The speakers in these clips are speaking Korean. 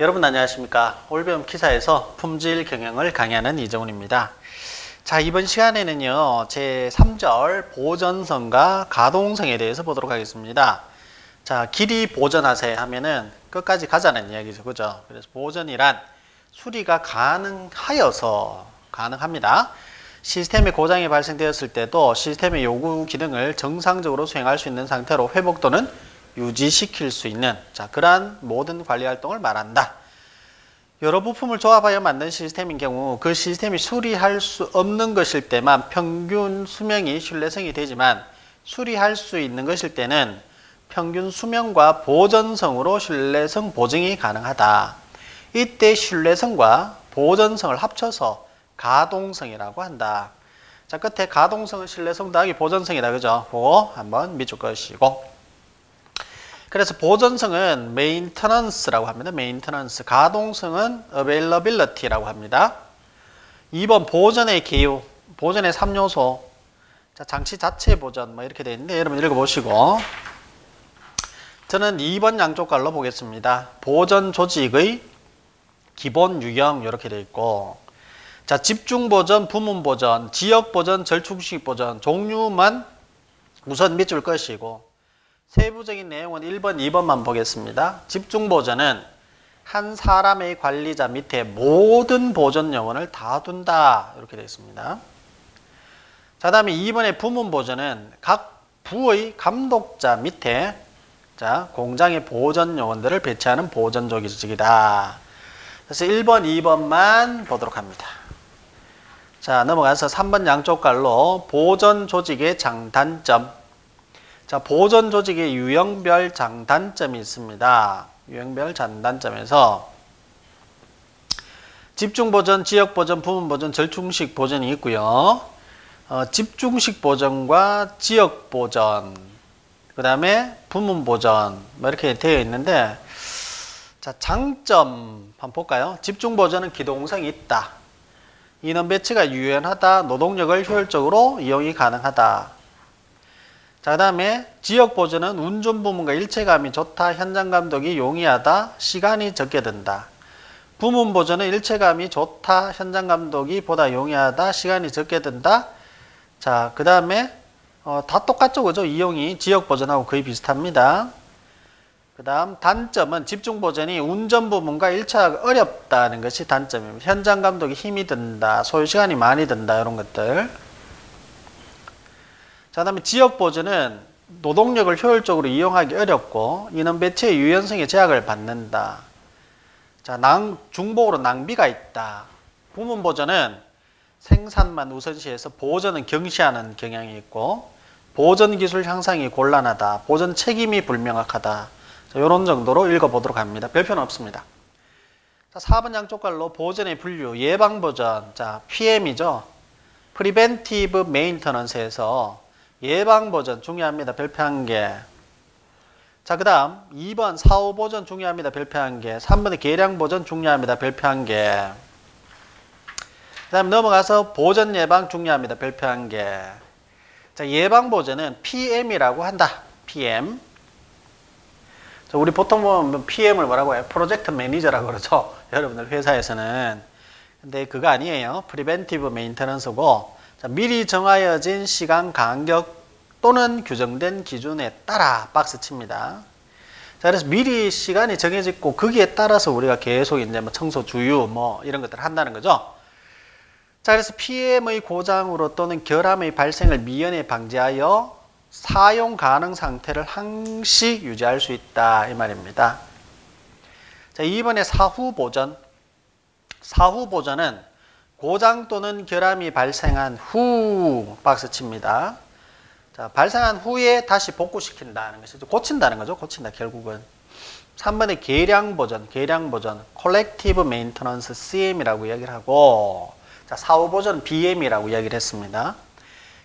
여러분 안녕하십니까. 올배움 키사에서 품질 경영을 강의하는 이정훈입니다. 자, 이번 시간에는요 제3절 보전성과 가동성에 대해서 보도록 하겠습니다. 자, 길이 보전하세 하면은 끝까지 가자는 이야기죠, 그죠? 그래서 보전이란 수리가 가능하여서 가능합니다. 시스템의 고장이 발생되었을 때도 시스템의 요구 기능을 정상적으로 수행할 수 있는 상태로 회복 또는 유지시킬 수 있는, 자, 그러한 모든 관리 활동을 말한다. 여러 부품을 조합하여 만든 시스템인 경우 그 시스템이 수리할 수 없는 것일 때만 평균 수명이 신뢰성이 되지만 수리할 수 있는 것일 때는 평균 수명과 보전성으로 신뢰성 보증이 가능하다. 이때 신뢰성과 보전성을 합쳐서 가동성이라고 한다. 자, 끝에 가동성은 신뢰성 더하기 보전성이다, 그죠? 그거 한번 밑줄 그으시고, 그래서 보전성은 메인터넌스라고 합니다. 메인터넌스. 가동성은 availability라고 합니다. 2번 보전의 기후, 보전의 3요소. 자, 장치 자체 보전 뭐 이렇게 되어 있는데 여러분 읽어보시고, 저는 2번 양쪽 갈로 보겠습니다. 보전 조직의 기본 유형 이렇게 되어 있고, 자, 집중 보전, 부문 보전, 지역 보전, 절충식 보전 종류만 우선 밑줄 그으시고, 세부적인 내용은 1번, 2번만 보겠습니다. 집중보전은 한 사람의 관리자 밑에 모든 보전 요원을 다 둔다. 이렇게 되어 있습니다. 자, 다음에 2번의 부문보전은 각 부의 감독자 밑에, 자, 공장의 보전 요원들을 배치하는 보전 조직이다. 그래서 1번, 2번만 보도록 합니다. 자, 넘어가서 3번 양쪽 갈로 보전 조직의 장단점. 자, 보전 조직의 유형별 장단점이 있습니다. 유형별 장단점에서 집중보전, 지역보전, 부문보전, 절충식 보전이 있고요. 집중식 보전과 지역보전, 그 다음에 부문보전 뭐 이렇게 되어 있는데, 자, 장점 한번 볼까요? 집중보전은 기동성이 있다. 인원 배치가 유연하다. 노동력을 효율적으로 이용이 가능하다. 자, 그 다음에 지역보전은 운전 부문과 일체감이 좋다. 현장 감독이 용이하다. 시간이 적게 든다. 부문보전은 일체감이 좋다. 현장 감독이 보다 용이하다. 시간이 적게 든다. 자, 그 다음에 다 똑같죠, 그죠? 이용이 지역보전하고 거의 비슷합니다. 그 다음 단점은 집중보전이 운전 부문과 일체가 어렵다는 것이 단점입니다. 현장 감독이 힘이 든다. 소요시간이 많이 든다. 이런 것들. 자, 다음에 지역보전은 노동력을 효율적으로 이용하기 어렵고 인원 배치의 유연성에 제약을 받는다. 자, 중복으로 낭비가 있다. 부문보전은 생산만 우선시해서 보전은 경시하는 경향이 있고 보전 기술 향상이 곤란하다. 보전 책임이 불명확하다. 자, 이런 정도로 읽어보도록 합니다. 별표는 없습니다. 자, 4번 양쪽 갈로 보전의 분류, 예방보전. 자, PM이죠. Preventive Maintenance에서 예방보전 중요합니다. 별표 1개. 자, 그 다음 2번 사후보전 중요합니다. 별표 1개. 3번의 계량보전 중요합니다. 별표 1개. 그 다음 넘어가서 보전 예방 중요합니다. 별표 1개. 자, 예방보전은 PM이라고 한다. PM. 자, 우리 보통 보면 PM을 뭐라고 해요? 프로젝트 매니저라고 그러죠. 여러분들 회사에서는. 근데 그거 아니에요. Preventive Maintenance고, 자, 미리 정하여진 시간 간격 또는 규정된 기준에 따라 박스 칩니다. 자, 그래서 미리 시간이 정해졌고 거기에 따라서 우리가 계속 이제 뭐 청소 주유 뭐 이런 것들을 한다는 거죠. 자, 그래서 PM의 고장으로 또는 결함의 발생을 미연에 방지하여 사용 가능 상태를 항시 유지할 수 있다. 이 말입니다. 자, 2번에 사후보전. 사후보전은 고장 또는 결함이 발생한 후 박스 칩니다. 자, 발생한 후에 다시 복구시킨다는 것이죠. 고친다는 거죠. 고친다, 결국은. 3번에 계량보전, 계량보전, Collective Maintenance CM이라고 이야기를 하고, 자, 사후보전 BM이라고 이야기를 했습니다.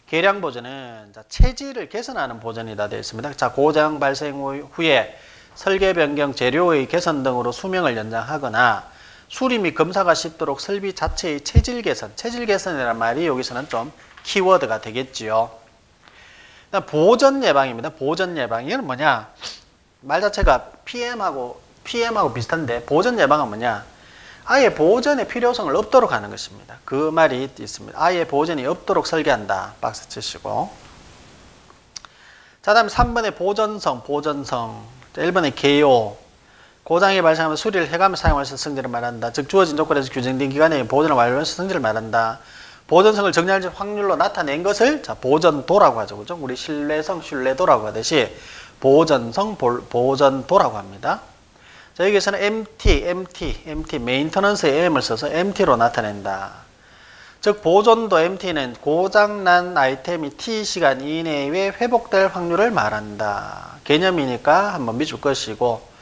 계량보전은 자, 체질을 개선하는 보전이다 되어 있습니다. 자, 고장 발생 후에 설계 변경, 재료의 개선 등으로 수명을 연장하거나 수리 및 검사가 쉽도록 설비 자체의 체질 개선, 체질 개선이라는 말이 여기서는 좀 키워드가 되겠지요. 보전 예방입니다. 보전 예방. 이건 뭐냐? 말 자체가 PM하고 PM하고 비슷한데 보전 예방은 뭐냐? 아예 보전의 필요성을 없도록 하는 것입니다. 그 말이 있습니다. 아예 보전이 없도록 설계한다. 박스 치시고. 자, 다음에 3번의 보전성. 1번의 개요. 고장이 발생하면 수리를 해가며 사용할 수 있는 성질을 말한다. 즉 주어진 조건에서 규정된 기간에 보전을 완료해서 성질을 말한다. 보전성을 정량할 확률로 나타낸 것을 자 보전도라고 하죠. 그죠? 우리 신뢰성, 신뢰도라고 하듯이 보전성, 보전도라고 합니다. 자, 여기서는 MT, 메인터넌스의 M을 써서 MT로 나타낸다. 즉 보존도 MT는 고장난 아이템이 T시간 이내에 회복될 확률을 말한다. 개념이니까 한번 미줄 것이고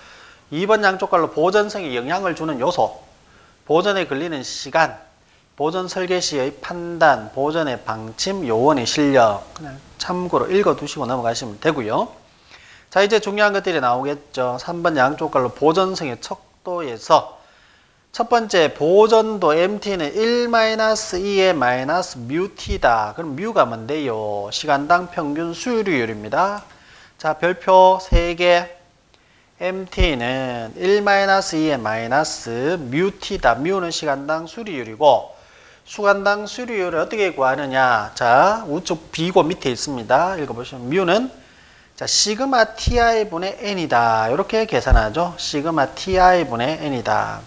2번 양쪽 갈로 보전성에 영향을 주는 요소, 보전에 걸리는 시간, 보전 설계 시의 판단, 보전의 방침, 요원의 실력 그냥 참고로 읽어두시고 넘어가시면 되고요. 자, 이제 중요한 것들이 나오겠죠. 3번 양쪽 갈로 보전성의 척도에서 첫 번째 보전도 MT는 1-2의 마이너스 뮤T다. 그럼 뮤가 뭔데요? 시간당 평균 수율율입니다. 자, 별표 3개. MT는 1-2의 마이너스 뮤T다. 뮤는 시간당 수리율이고 시간당 수리율을 어떻게 구하느냐? 자, 우측 비고 밑에 있습니다. 읽어보시면 뮤는 자, 시그마 ti 분의 n이다. 이렇게 계산하죠. 시그마 ti 분의 n이다.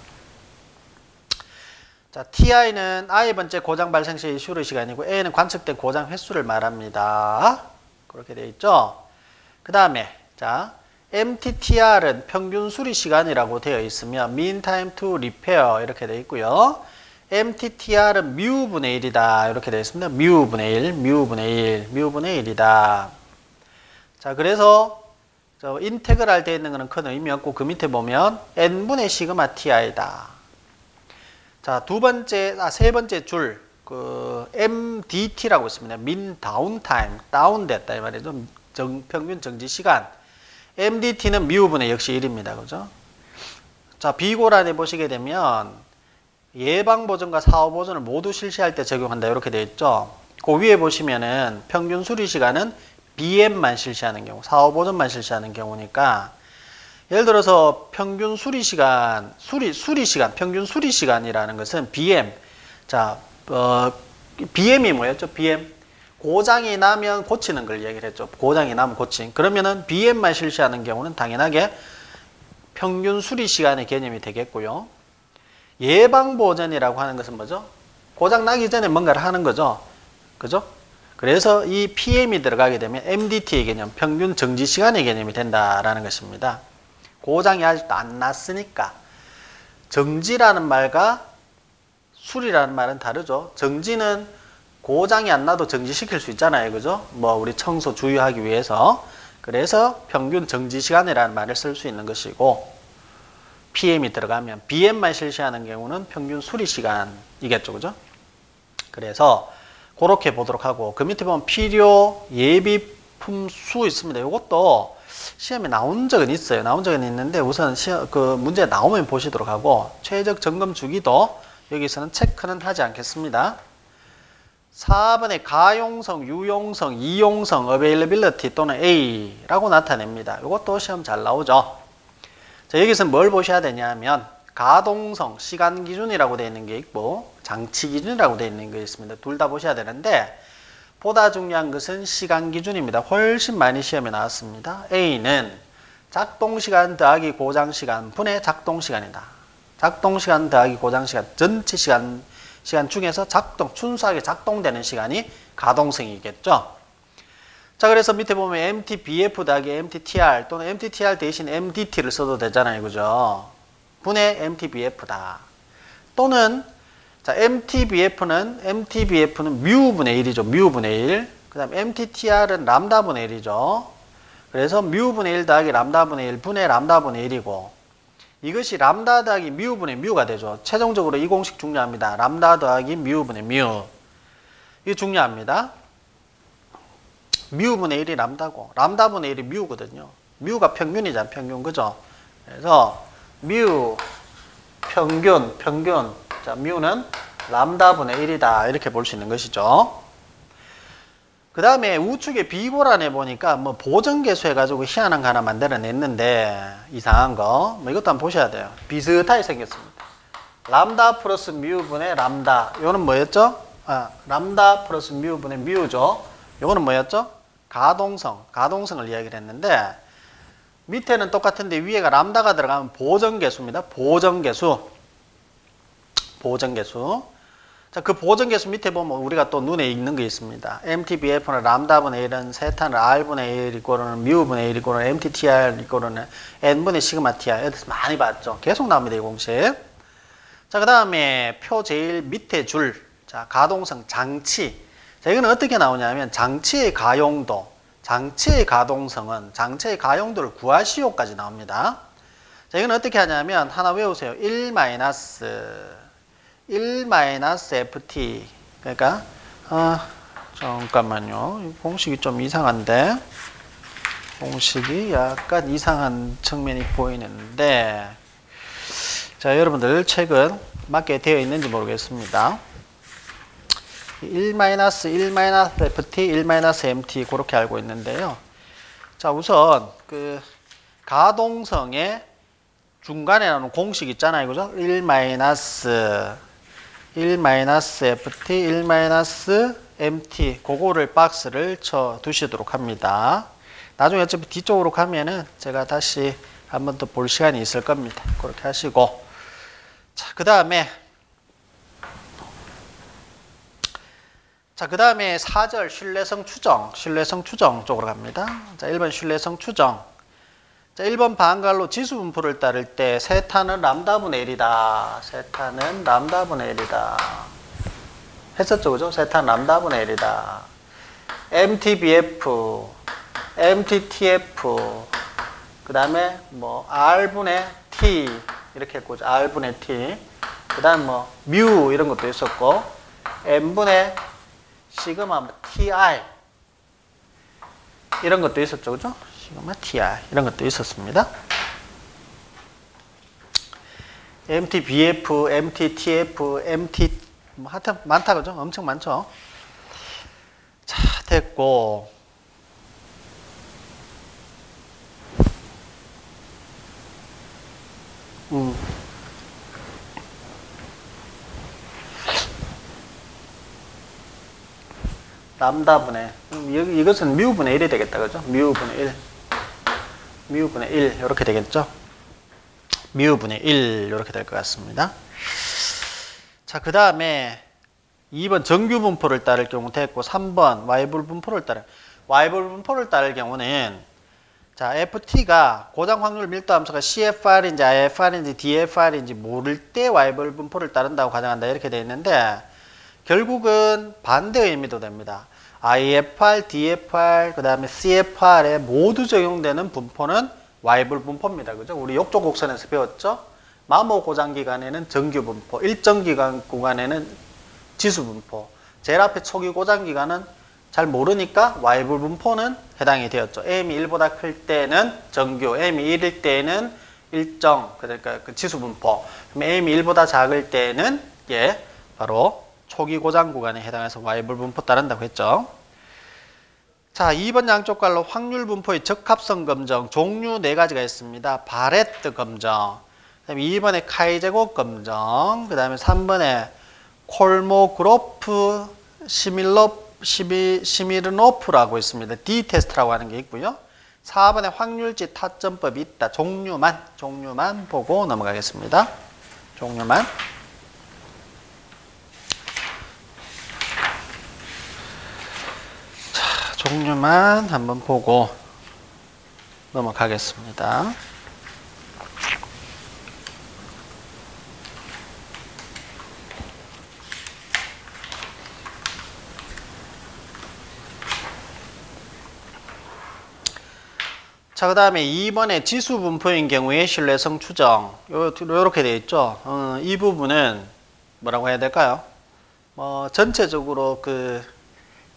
자, ti는 i번째 고장 발생 시의 수리 시간이고 n은 관측된 고장 횟수를 말합니다. 그렇게 되어 있죠. 그 다음에 자, MTTR은 평균 수리 시간이라고 되어 있으며 mean time to repair 이렇게 되어 있고요. MTTR은 μ분의 1이다. 이렇게 되어 있습니다. μ분의 1, μ분의 1이다. 자, 그래서 저 인테그랄 되어 있는 것은 큰 의미 없고 그 밑에 보면 n분의 시그마 ti다. 자, 세 번째 줄, 그 MDT라고 있습니다. mean downtime, 다운됐다 이 말이죠. 평균 정지 시간. MDT는 μ분의 역시 1입니다. 그죠? 자, 비고란에 보시게 되면 예방보전과 사후보전을 모두 실시할 때 적용한다. 이렇게 되어 있죠. 그 위에 보시면은 평균 수리 시간은 BM만 실시하는 경우, 사후보전만 실시하는 경우니까 예를 들어서 평균 수리 시간, 평균 수리 시간이라는 것은 BM. 자, BM이 뭐였죠? BM. 고장이 나면 고치는 걸 얘기를 했죠. 고장이 나면 고친. 그러면은 BM만 실시하는 경우는 당연하게 평균 수리 시간의 개념이 되겠고요. 예방보전이라고 하는 것은 뭐죠? 고장 나기 전에 뭔가를 하는 거죠. 그죠? 그래서 이 PM이 들어가게 되면 MDT의 개념, 평균 정지 시간의 개념이 된다라는 것입니다. 고장이 아직도 안 났으니까. 정지라는 말과 수리라는 말은 다르죠. 정지는 고장이 안 나도 정지시킬 수 있잖아요. 그죠? 뭐 우리 청소 주의하기 위해서. 그래서 평균 정지 시간이라는 말을 쓸 수 있는 것이고 PM이 들어가면 BM만 실시하는 경우는 평균 수리 시간이겠죠. 그죠? 그래서 그렇게 보도록 하고 그 밑에 보면 필요 예비품 수 있습니다. 이것도 시험에 나온 적은 있어요. 나온 적은 있는데 우선 그 문제 나오면 보시도록 하고 최적 점검 주기도 여기서는 체크는 하지 않겠습니다. 4번에 가용성, 유용성, 이용성, availability 또는 A라고 나타냅니다. 이것도 시험 잘 나오죠. 자, 여기서 뭘 보셔야 되냐면 가동성, 시간 기준이라고 되어 있는 게 있고 장치 기준이라고 되어 있는 게 있습니다. 둘 다 보셔야 되는데 보다 중요한 것은 시간 기준입니다. 훨씬 많이 시험에 나왔습니다. A는 작동시간 더하기 고장시간 분의 작동시간이다. 작동시간 더하기 고장시간 전체 시간 중에서 순수하게 작동되는 시간이 가동성이겠죠. 자, 그래서 밑에 보면 MTBF 더하기 MTTR 또는 MTTR 대신 MDT를 써도 되잖아요. 그죠? 분의 MTBF다. 또는 자, MTBF는 μ분의 1이죠. μ분의 1. 그 다음 MTTR은 람다분의 1이죠. 그래서 μ분의 1 더하기 람다분의 1 분의 람다분의 1이고 이것이 람다 더하기 μ분의 μ가 되죠. 최종적으로 이 공식 중요합니다. 람다 더하기 μ분의 μ. 이게 중요합니다. μ분의 1이 람다고 람다분의 1이 μ거든요. μ가 평균이잖아. 평균. 그죠? 그래서 μ 평균. 자, μ는 람다분의 1이다. 이렇게 볼 수 있는 것이죠. 그 다음에 우측에 비고란에 보니까 뭐 보정계수 해가지고 희한한 거 하나 만들어냈는데 이상한 거 뭐 이것도 한번 보셔야 돼요. 비슷하게 생겼습니다. 람다 플러스 뮤분의 람다. 요거는 뭐였죠? 람다 플러스 뮤분의 뮤죠. 요거는 뭐였죠? 가동성을 이야기를 했는데 밑에는 똑같은데 위에가 람다가 들어가면 보정계수입니다. 보정계수. 자, 그 보정계수 밑에 보면 우리가 또 눈에 익는 게 있습니다. MTBF는 람다분의 1은 세타는 R분의 1 이꼬르는 뮤분의 1 이꼬르는 MTTR 이꼬르는 N분의 시그마 TR. 여기서 많이 봤죠? 계속 나옵니다, 이 공식. 자, 그 다음에 표 제일 밑에 줄. 자, 가동성 장치. 자, 이거는 어떻게 나오냐면 장치의 가용도. 장치의 가동성은 장치의 가용도를 구하시오까지 나옵니다. 자, 이건 어떻게 하냐면 하나 외우세요. 1-FT. 그러니까 잠깐만요. 이 공식이 좀 이상한데. 공식이 약간 이상한 측면이 보이는데. 자, 여러분들 책은 맞게 되어 있는지 모르겠습니다. 1-FT, 1-MT 그렇게 알고 있는데요. 자, 우선 그 가동성의 중간에 나오는 공식 있잖아요. 그죠? 1-FT, 1-MT 그거를 박스를 쳐 두시도록 합니다. 나중에 어차피 뒤쪽으로 가면은 제가 다시 한 번 더 볼 시간이 있을 겁니다. 그렇게 하시고. 자, 그 다음에 4절 신뢰성 추정 쪽으로 갑니다. 자, 1번 신뢰성 추정. 자, 1번 방갈로 지수 분포를 따를 때 세타는 람다분의 1이다. 세타는 람다분의 1이다. 했었죠, 그죠? 세타는 람다분의 1이다. MTBF, MTTF, 그 다음에 뭐 R분의 T 이렇게 했고, R분의 T, 그 다음 뭐 뮤 이런 것도 있었고, N분의 시그마 TR 이런 것도 있었죠, 그죠? 시그마 TR 이런 것도 있었습니다. MTBF, MTTF, MT 뭐 하여튼 많다, 그죠? 엄청 많죠. 자, 됐고. 람다분의 이것은 뮤분의 1이 되겠다, 그죠? 뮤분의 1 이렇게 되겠죠? 뮤분의 1 이렇게 될 것 같습니다. 자, 그 다음에 2번 정규 분포를 따를 경우 됐고, 3번 와이블 분포를 따를 경우는 자, FT가 고장 확률 밀도 함수가 CFR인지 IFR인지 DFR인지 모를 때 와이블 분포를 따른다고 가정한다 이렇게 되어 있는데, 결국은 반대 의미도 됩니다. IFR, DFR, 그 다음에 CFR에 모두 적용되는 분포는 와이블 분포입니다. 그죠? 우리 욕조 곡선에서 배웠죠? 마모 고장 기간에는 정규 분포, 일정 기간 구간에는 지수 분포, 제일 앞에 초기 고장 기간은 잘 모르니까 와이블 분포는 해당이 되었죠. M이 1보다 클 때는 정규, M이 1일 때는 일정, 그러니까 그 지수 분포. 그럼 M이 1보다 작을 때는 바로 초기 고장 구간에 해당해서 와이블 분포 따른다고 했죠. 자, 2번 양쪽 갈로 확률 분포의 적합성 검정 종류 4가지가 있습니다. 바레트 검정, 그다음에 2번에 카이제곱 검정, 그 다음에 3번에 콜모그로프 시미르노프라고 있습니다. D 테스트라고 하는 게 있고요. 4번에 확률지 타점법이 있다. 종류만 보고 넘어가겠습니다. 종류만. 종류만 한번 보고 넘어가겠습니다. 자, 그 다음에 2번에 지수 분포인 경우에 신뢰성 추정. 요렇게 되어 있죠. 이 부분은 뭐라고 해야 될까요? 전체적으로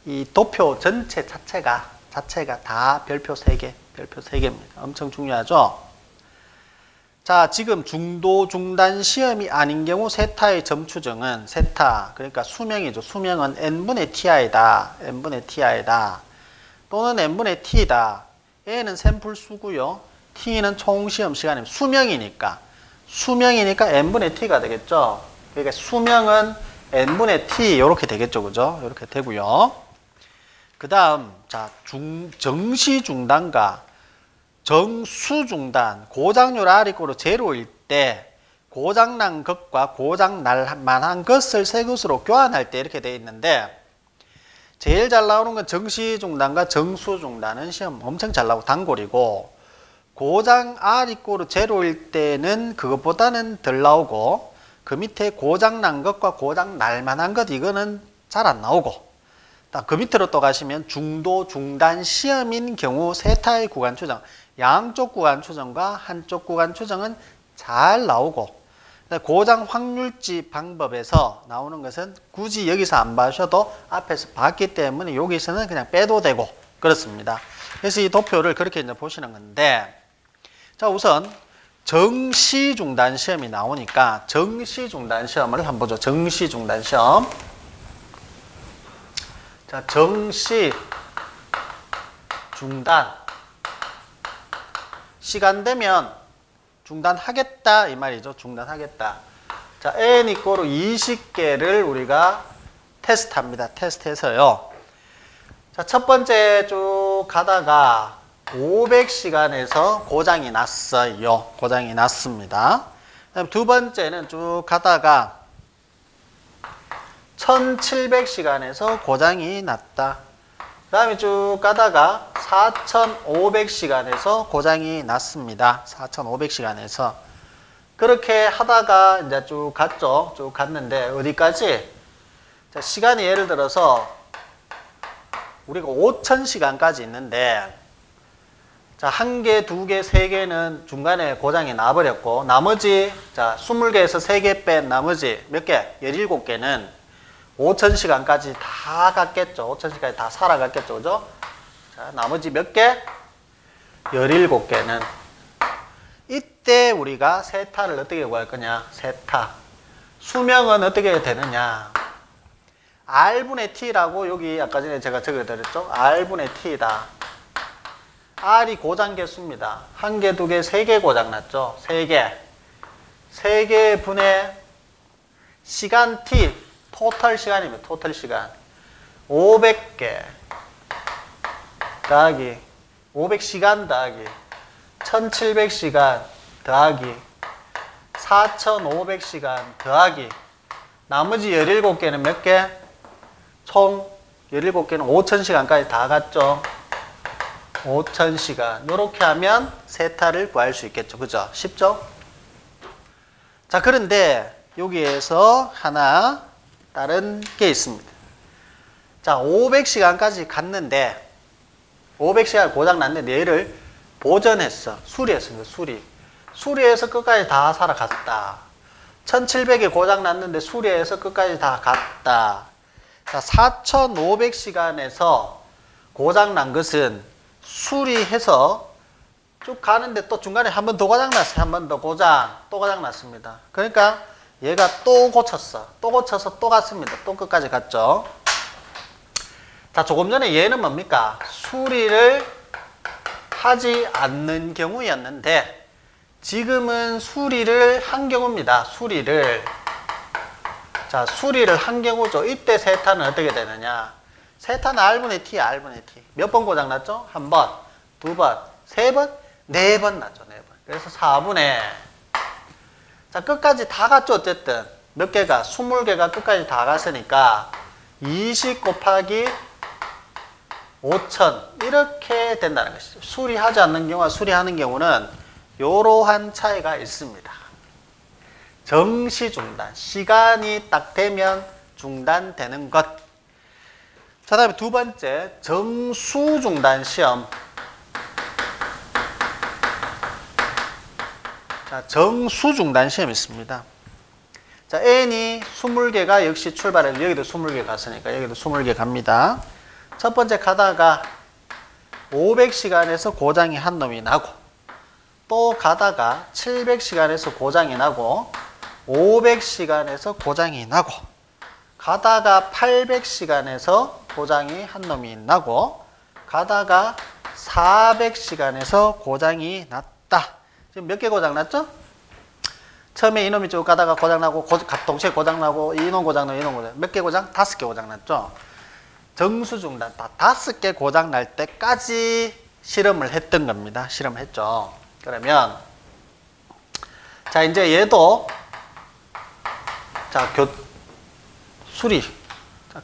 이 도표 전체 자체가 다 별표 3개, 별표 3개입니다. 엄청 중요하죠? 자, 지금 중도 중단 시험이 아닌 경우 세타의 점 추정은 세타, 그러니까 수명이죠. 수명은 n분의 ti다. n분의 ti다. 또는 n분의 t다. a는 샘플 수고요. t는 총 시험 시간이면 수명이니까 n분의 t가 되겠죠. 그러니까 수명은 n분의 t 이렇게 되겠죠. 그죠? 이렇게 되고요. 그 다음, 자, 정시 중단과 정수 중단, 고장률 R이꼬로 제로일 때 고장난 것과 고장날 만한 것을 새 것으로 교환할 때 이렇게 되어 있는데, 제일 잘 나오는 건 정시 중단과 정수 중단은 시험 엄청 잘 나오고 단골이고, 고장 R이꼬로 제로일 때는 그것보다는 덜 나오고, 그 밑에 고장난 것과 고장날 만한 것 이거는 잘 안 나오고, 그 밑으로 또 가시면 중도 중단 시험인 경우 세타의 구간 추정, 양쪽 구간 추정과 한쪽 구간 추정은 잘 나오고, 고장 확률지 방법에서 나오는 것은 굳이 여기서 안 봐셔도 앞에서 봤기 때문에 여기서는 그냥 빼도 되고 그렇습니다. 그래서 이 도표를 그렇게 이제 보시는 건데, 자, 우선 정시 중단 시험이 나오니까 정시 중단 시험을 한번 보죠. 정시 중단 시험. 자, 정시 중단 시간 되면 중단하겠다 이 말이죠. 중단하겠다. 자, n 이꼬로 20개를 우리가 테스트합니다. 테스트해서요. 자, 첫 번째 쭉 가다가 500시간에서 고장이 났어요. 고장이 났습니다. 그다음 두 번째는 쭉 가다가 1700시간에서 고장이 났다. 그 다음에 쭉 가다가 4500시간에서 고장이 났습니다. 4500시간에서. 그렇게 하다가 이제 쭉 갔죠. 쭉 갔는데 어디까지? 자, 시간이 예를 들어서 우리가 5000시간까지 있는데, 자, 1개, 2개, 3개는 중간에 고장이 나버렸고, 나머지, 자, 20개에서 3개 뺀 나머지 몇 개? 17개는 5000시간까지 다 갔겠죠. 5000시간까지 다 살아갔겠죠. 그죠? 자, 나머지 몇 개? 17개는. 이때 우리가 세타를 어떻게 구할 거냐? 세타. 수명은 어떻게 되느냐? R분의 T라고 여기 아까 전에 제가 적어드렸죠? R분의 T다. R이 고장 개수입니다. 1개, 2개, 3개 고장 났죠? 3개. 3개 분의 시간 T. 토탈 시간입니다. 토탈 시간. 500개 더하기 500시간 더하기 1700시간 더하기 4500시간 더하기 나머지 17개는 몇 개? 총 17개는 5000시간까지 다 갔죠. 5000시간. 이렇게 하면 세타를 구할 수 있겠죠. 그죠? 쉽죠? 자, 그런데 여기에서 하나 다른 게 있습니다. 자, 500시간까지 갔는데 500시간 고장 났는데 얘를 보전했어. 수리했습니다. 수리해서 끝까지 다 살아갔다. 1700에 고장 났는데 수리해서 끝까지 다 갔다. 자, 4500시간에서 고장 난 것은 수리해서 쭉 가는데 또 중간에 한 번 더 고장 났어요. 한 번 더 고장, 또 고장 났습니다. 그러니까 얘가 또 고쳤어. 또 고쳐서 또 갔습니다. 또 끝까지 갔죠. 자, 조금 전에 얘는 뭡니까? 수리를 하지 않는 경우였는데 지금은 수리를 한 경우입니다. 수리를. 자, 수리를 한 경우죠. 이때 세타는 어떻게 되느냐? 세타는 R분의 T, R분의 T. 몇 번 고장 났죠? 한 번, 두 번, 세 번, 네 번 났죠. 네 번. 그래서 4분의. 자, 끝까지 다 갔죠. 어쨌든. 몇 개가? 20개가 끝까지 다 갔으니까 20 곱하기 5000 이렇게 된다는 것이죠. 수리하지 않는 경우와 수리하는 경우는 이러한 차이가 있습니다. 정시 중단. 시간이 딱 되면 중단되는 것. 자, 다음에 두 번째, 정수 중단 시험. 자, 정수 중단 시험이 있습니다. 자, N이 20개가 역시 출발해서 여기도 20개 갔으니까 여기도 20개 갑니다. 첫 번째 가다가 500시간에서 고장이 한 놈이 나고 또 가다가 700시간에서 고장이 나고 500시간에서 고장이 나고 가다가 800시간에서 고장이 한 놈이 나고 가다가 400시간에서 고장이 났다. 지금 몇 개 고장 났죠? 처음에 이놈이 쭉 가다가 고장나고 동시에 고장나고 이놈 고장나고 이놈 고장 몇 개 고장? 5개 고장났죠. 정수중단 다 5개 고장날 때까지 실험을 했던 겁니다. 실험을 했죠. 그러면 자 이제 얘도 자 수리 자,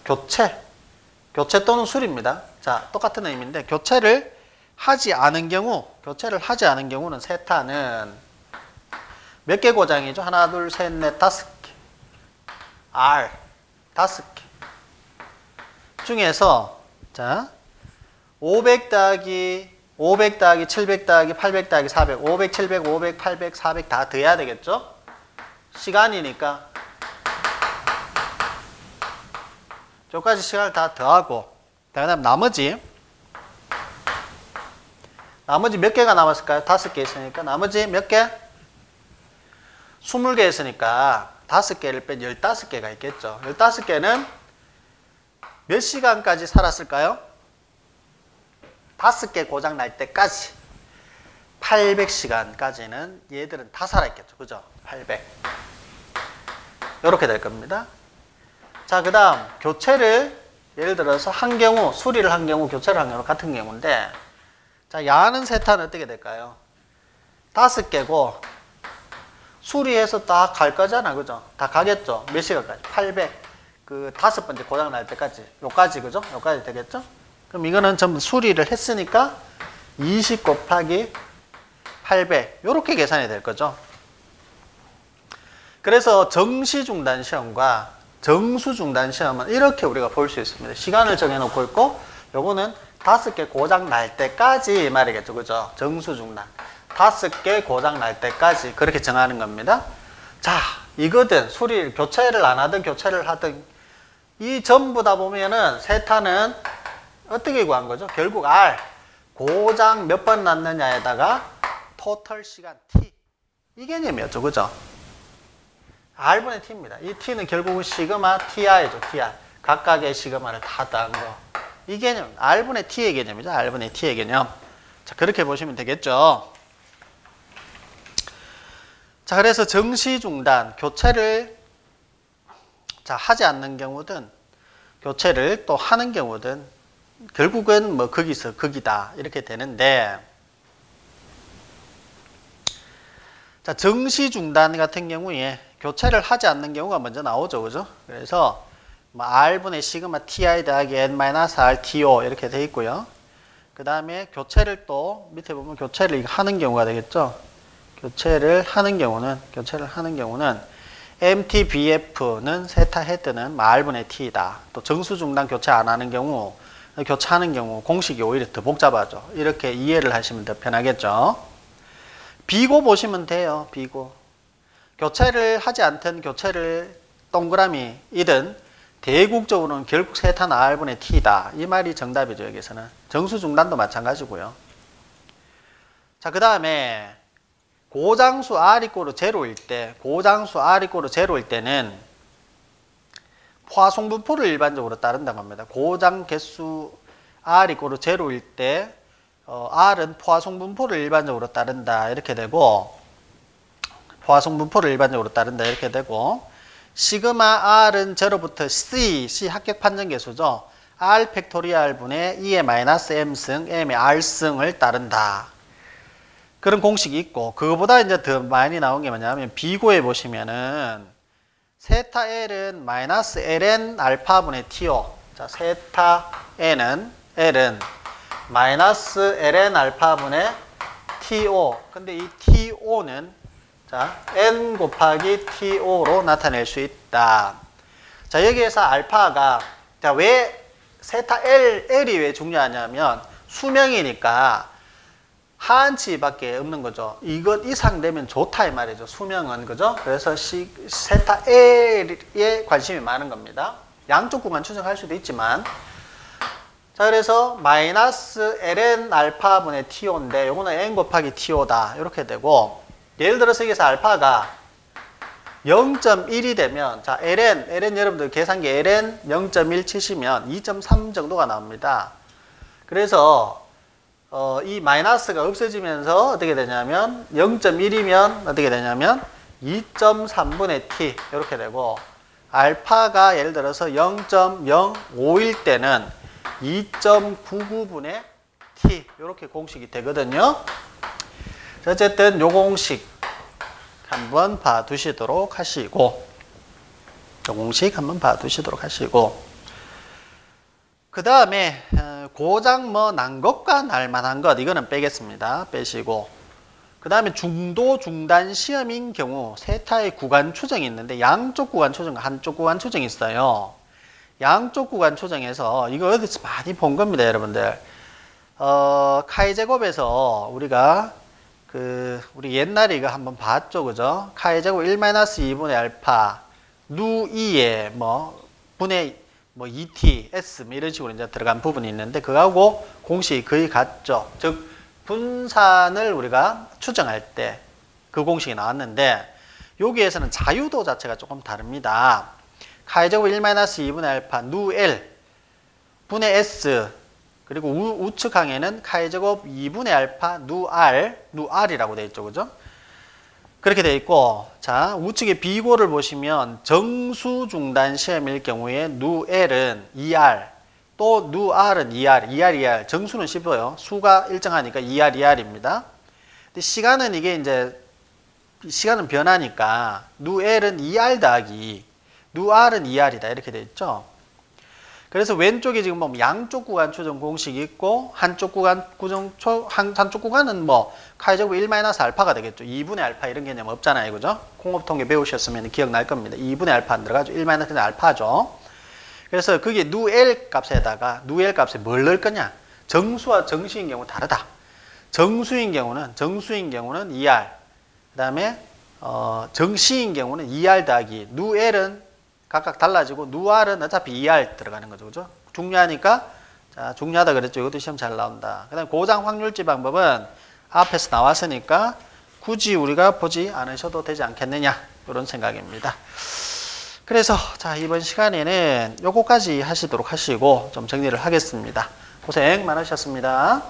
교체 또는 수리입니다. 자 똑같은 의미인데 교체를 하지 않은 경우는 세타는 몇 개 고장이죠? 하나, 둘, 셋, 넷, 5개. R 5개. 중에서 자 500 더하기 700 더하기 800 더하기 400 500, 700, 500, 800, 400 다 더해야 되겠죠? 시간이니까 저까지 시간을 다 더하고 그 다음 나머지 몇 개가 남았을까요? 5개 있으니까 나머지 몇 개? 20개 있으니까 5개를 뺀 15개가 있겠죠. 15개는 몇 시간까지 살았을까요? 5개 고장 날 때까지 800시간까지는 얘들은 다 살아있겠죠. 그죠? 800 이렇게 될 겁니다. 자, 그 다음 교체를 예를 들어서 한 경우 수리를 한 경우 교체를 한 경우 같은 경우인데 자, 야는 세타는 어떻게 될까요? 5개고 수리해서 다 갈 거잖아. 그죠? 다 가겠죠? 몇 시간까지? 800. 그 5번째 고장 날 때까지. 요까지, 그죠? 요까지 되겠죠? 그럼 이거는 전부 수리를 했으니까 20 곱하기 800. 요렇게 계산이 될 거죠. 그래서 정시중단 시험과 정수중단 시험은 이렇게 우리가 볼 수 있습니다. 시간을 정해놓고 있고, 요거는 5개 고장 날 때까지 말이겠죠. 그죠? 정수중단. 5개 고장 날 때까지 그렇게 정하는 겁니다. 자, 이거든 교체를 안 하든 교체를 하든 이 전부 다 보면은 세타는 어떻게 구한 거죠? 결국 R 고장 몇 번 났느냐에다가 토탈 시간 T 이 개념이었죠. 그죠? R분의 T입니다. 이 T는 결국은 시그마 TR이죠. TR 각각의 시그마를 다 더한 거. 이 개념 R분의 T의 개념이죠. R분의 T의 개념. 자, 그렇게 보시면 되겠죠. 자, 그래서 정시중단, 교체를 자, 하지 않는 경우든 교체를 또 하는 경우든 결국은 뭐 거기서 거기다 이렇게 되는데 자, 정시중단 같은 경우에 교체를 하지 않는 경우가 먼저 나오죠. 그죠? 그래서 뭐 R분의 시그마 TI 더하기 N-R TO 이렇게 돼 있고요. 그 다음에 교체를 또 밑에 보면 교체를 하는 경우가 되겠죠. 교체를 하는 경우는 MTBF는 세타 헤드는 R분의 T이다. 또 정수중단 교체 안 하는 경우, 교체하는 경우 공식이 오히려 더 복잡하죠. 이렇게 이해를 하시면 더 편하겠죠. 비고 보시면 돼요. 비고. 교체를 하지 않든 교체를 동그라미이든 대국적으로는 결국 세타는 R분의 T다. 이 말이 정답이죠. 여기서는. 정수중단도 마찬가지고요. 자, 그 다음에 고장수 R 이꼬르 제로일 때는 포화송분포를 일반적으로 따른다고 합니다. 고장 개수 R 이꼬르 제로일 때 R은 포화송분포를 일반적으로 따른다 이렇게 되고 시그마 R은 제로부터 C 합격 판정 개수죠. R 팩토리얼 분의 2의 마이너스 M승 M의 R승을 따른다. 그런 공식이 있고 그거보다 이제 더 많이 나온 게 뭐냐면 비고에 보시면은 세타 L은 마이너스 LN 알파분의 TO. 자, 세타 L은 마이너스 LN 알파분의 TO. 근데 이 TO는 자, N 곱하기 TO로 나타낼 수 있다. 자, 여기에서 알파가 자, 왜 세타 L이 왜 중요하냐면 수명이니까 하한치밖에 없는 거죠. 이것 이상 되면 좋다 이 말이죠. 수명은 그죠? 그래서 세타 L에 관심이 많은 겁니다. 양쪽 구간 추정할 수도 있지만 자, 자, 그래서 마이너스 ln 알파분의 to인데 요거는 n 곱하기 to다 이렇게 되고, 예를 들어서 여기서 알파가 0.1이 되면, 자, ln 여러분들 계산기 ln 0.1 치시면 2.3 정도가 나옵니다. 그래서 이 마이너스가 없어지면서 어떻게 되냐면 0.1이면 어떻게 되냐면 2.3분의 t 이렇게 되고, 알파가 예를 들어서 0.05일 때는 2.99분의 t 이렇게 공식이 되거든요. 어쨌든 요 공식 한번 봐두시도록 하시고, 요 공식 한번 봐두시도록 하시고, 그 다음에 고작 뭐 난 것과 날 만한 것 이거는 빼겠습니다. 빼시고, 그 다음에 중도 중단 시험인 경우 세타의 구간 조정이 있는데 양쪽 구간 조정과 한쪽 구간 조정이 있어요. 양쪽 구간 조정에서 이거 어디서 많이 본 겁니다, 여러분들. 카이 제곱에서 우리가 우리 옛날에 이거 한번 봤죠, 그죠? 카이 제곱 1-2분의 알파 누 2에 분의 2t s 이런 식으로 이제 들어간 부분이 있는데, 그거하고 공식이 거의 같죠. 즉 분산을 우리가 추정할 때 그 공식이 나왔는데, 여기에서는 자유도 자체가 조금 다릅니다. 카이 제곱 1-2분의 알파 누 L 분의 S, 그리고 우측 항에는 카이 제곱 2분의 알파 누 R이라고 되어 있죠, 그죠? 그렇게 되어 있고, 자, 우측에 비고를 보시면 정수 중단 시험일 경우에 누 L은 2R, 또 누 R은 2R, 정수는 쉽어요. 수가 일정하니까 2R입니다. 근데 시간은 이게 이제 시간은 변하니까 누 L은 2R 더하기 누 R은 2R이다 이렇게 되어 있죠. 그래서 왼쪽에 지금 보면 양쪽 구간 조정 공식이 있고, 한쪽 구간은 카이 제곱 1-알파가 되겠죠. 2분의 알파 이런 개념 없잖아요, 그죠? 공업통계 배우셨으면 기억날 겁니다. 2분의 알파 안 들어가죠. 1- 알파죠. 그래서 그게 누 L 값에다가 누 L 값에 뭘 넣을 거냐? 정수와 정시인 경우 다르다. 정수인 경우는 2R, 그 다음에 정시인 경우는 2R 더하기 누 L은 각각 달라지고 누 R은 어차피 2R 들어가는 거죠, 그죠? 중요하니까, 자, 중요하다 그랬죠. 이것도 시험 잘 나온다. 그 다음에 고장 확률지 방법은 앞에서 나왔으니까 굳이 우리가 보지 않으셔도 되지 않겠느냐, 이런 생각입니다. 그래서 자, 이번 시간에는 요거까지 하시도록 하시고 좀 정리를 하겠습니다. 고생 많으셨습니다.